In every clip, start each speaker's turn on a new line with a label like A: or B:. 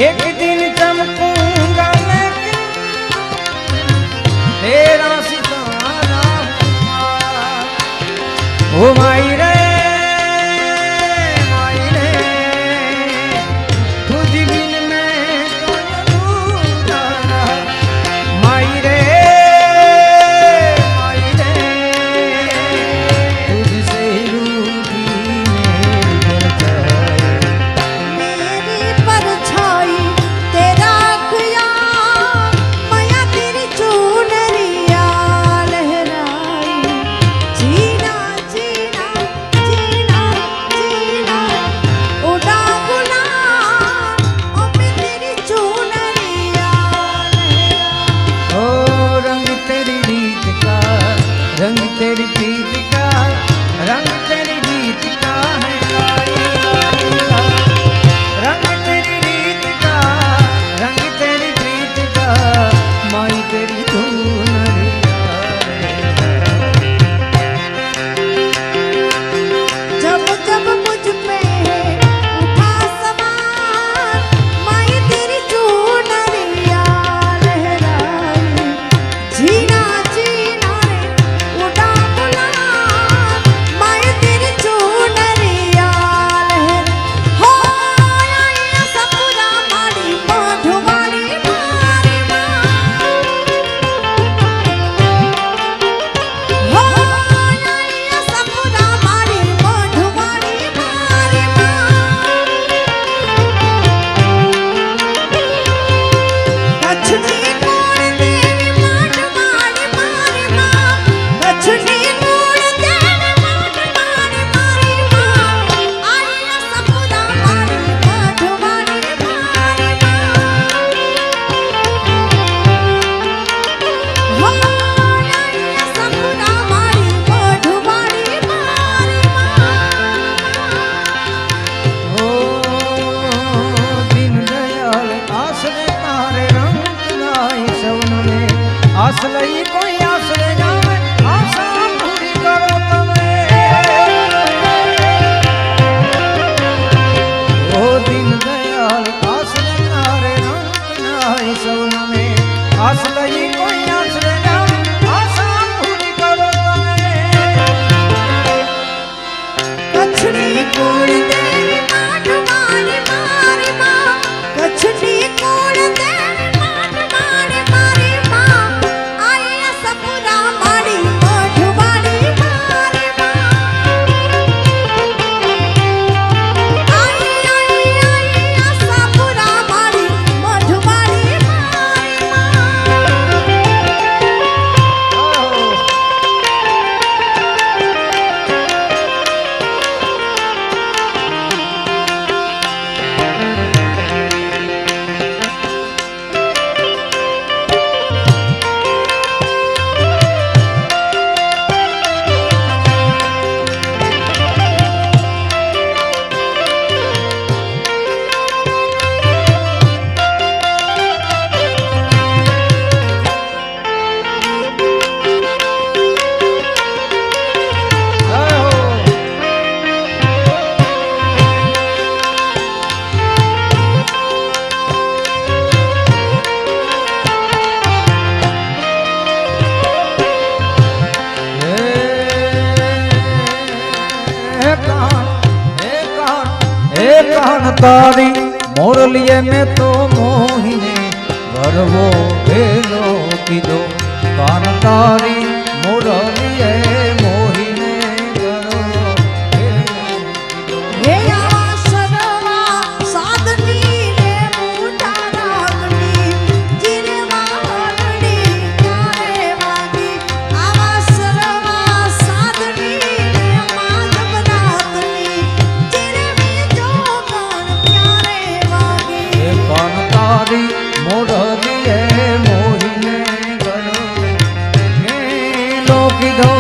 A: एक दिन चमकूंगा लेकिन तेरा सितारा ओ माई रे रंग तेरी प्रीत का रंग तेरी रीत का है रंग तेरी रीत का रंग तेरी प्रीत का माई तेरी धून
B: जब जब मुझ पे उठा सवार माई तेरी चूनरिया लहराई जीना
A: आस लई कोई आस ले जावे आशा पूरी करो तमे ओ दीन दयाल आस ले तारे रंग नाई सवन में आस लई कोई आस ले जावे आशा पूरी करो तमे
B: कछड़ी कोड़ दे माठ मारी मारी मां कछड़ी कोड़ दे
A: कान तारी मोरलिए में तो मोहिने गरबो भेलो कीधो कान तारी मोरलिए मोहिने गरबो भेलो कीधो
B: हे आसरवा साधनी रे मोटा रागनी जिरवा हरणी क्यारे वागी आवासरवा साधनी रे माधव रातनी जिरवी जोगन प्यारे वागी
A: कान तारी मोरलिए मोहिने गरबो भेलो कीधो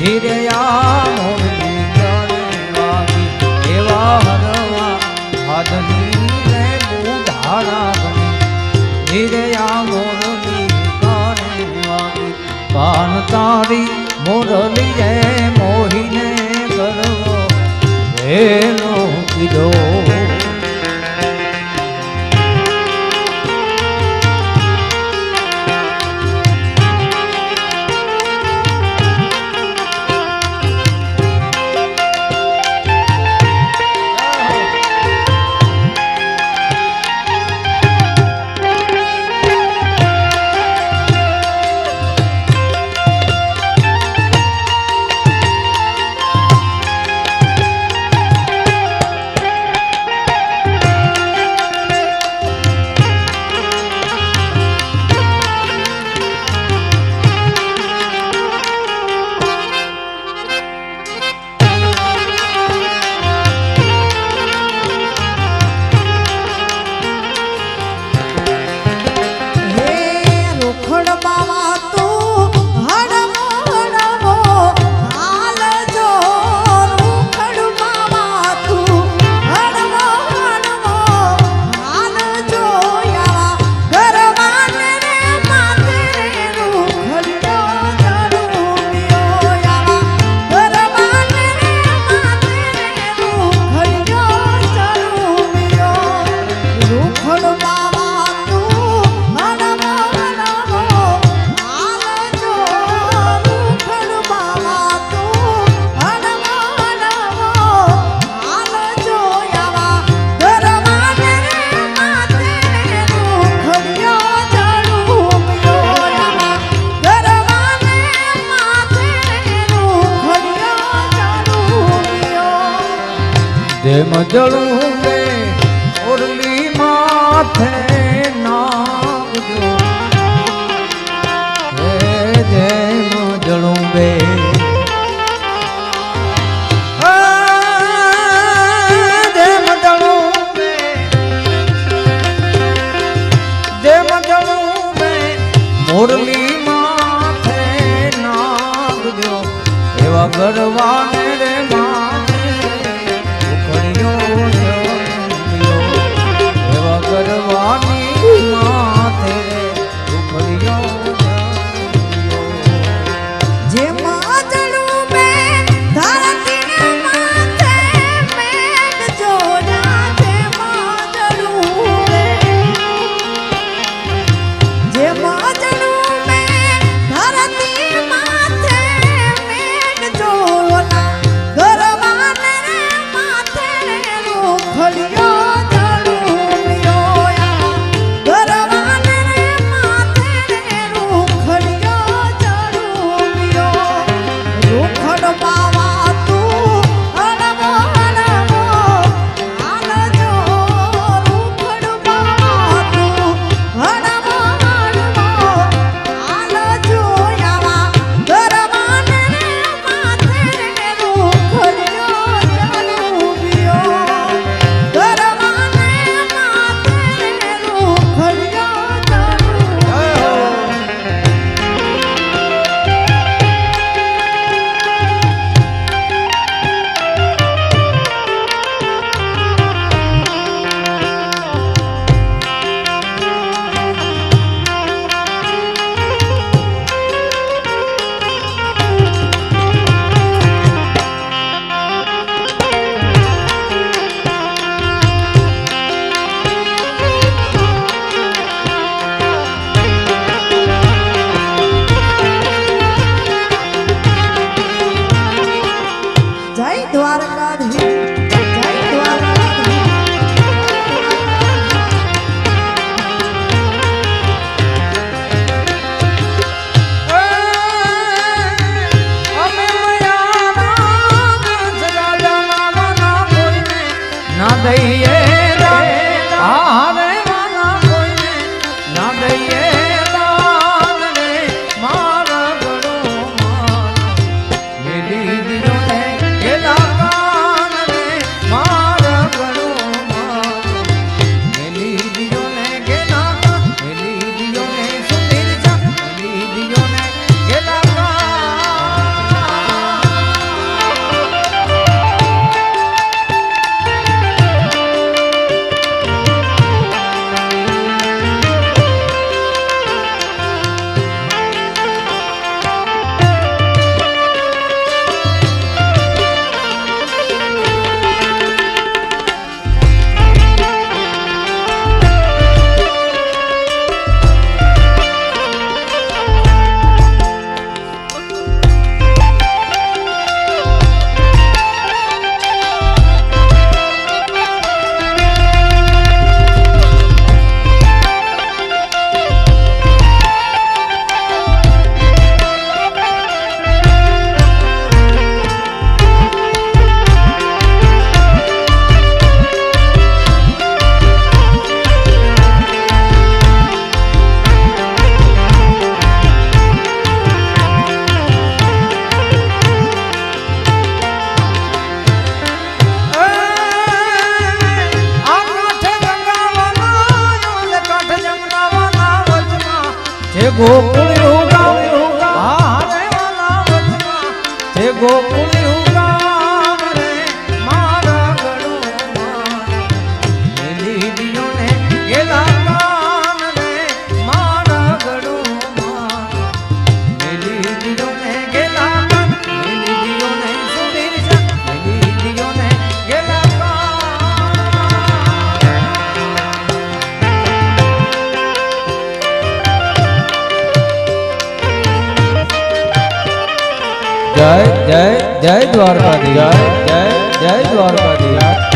A: ધીરે આ મોરની ક્યારે વાગી એવા હરવા હાથની રે બુધારા ગણી ધીરે આ મોરની ક્યારે વાગી કાન તારી મોરલી રે મોહીને કરવો વેલો કીધો જેમ જળું બે ઓરલી માથે નાગજો હે જેમ જળું બે જેમ જળું બે જેમ જળું બે મોરલી માથે નાગજો એવા ગરવાને રે કરવાની માથે
B: જે માજડું મે ધરતીને માથે મેઘ જોડા જે માજડું મે જે માજડું મે ધરતી માથે મેઘ જોડા ગરવાને રે માથે રોખડિયો
A: ગોકુળિયું ગામ હારે વાલા વચમાં છે ગોકુળિયું ગામ રે મારા ગળોમાં મેલી દિયો ને ગેલા કાન રે મારા ગળોમાં મેલી દિયો ને ગેલા કાન મેલી દિયો ને સુધીર છે મેલી દિયો ને ગેલા જય જય જય દ્વારકાધીશ જય જય જય દ્વારકાધીશ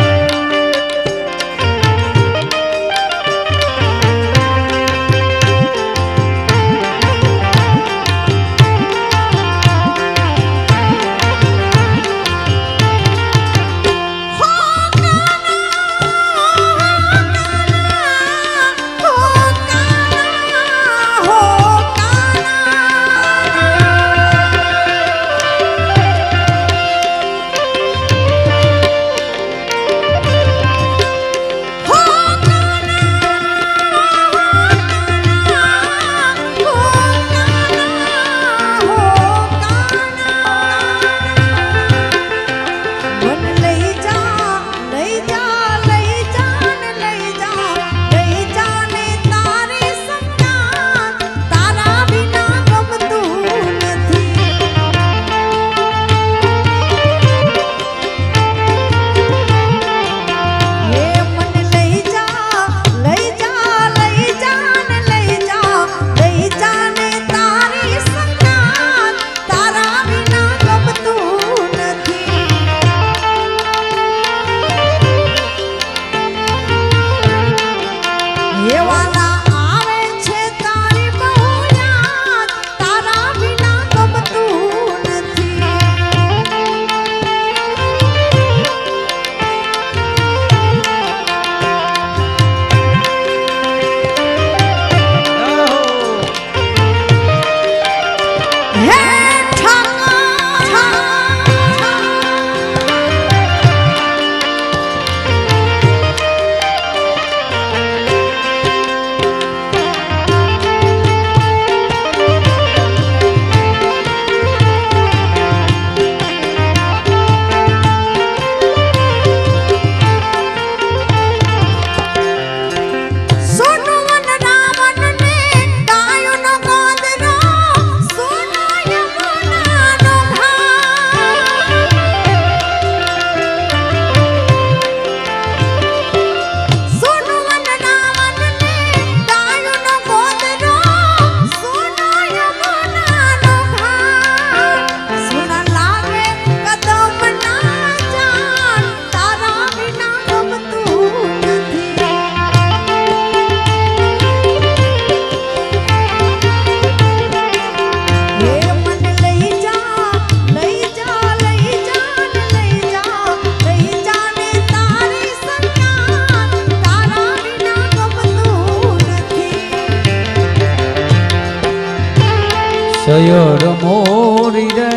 A: સયોર મોરી રે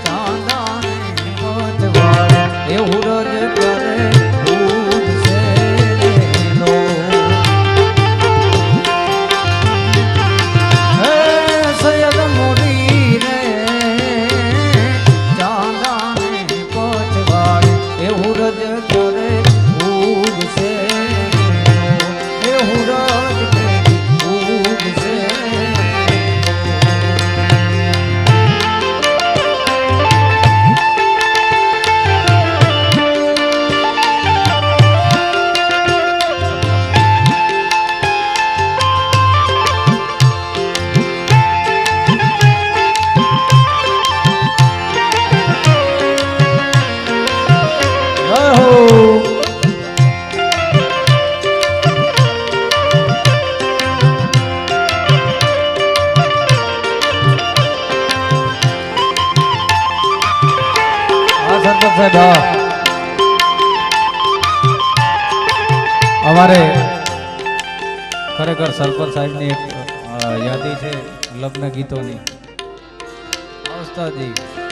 A: ચાંદાને પતવાળ એવું રજ કરે ઉગશે નો હે સયદ મોરી રે ચાંદાને પતવાળ એવું રજ કરે ઉગશે એવું રજ કરે ઉગશે અમારે ખરેખર સરપંચ સાહેબની એક યાદી છે લગ્ન ગીતોની અવસ્થાજી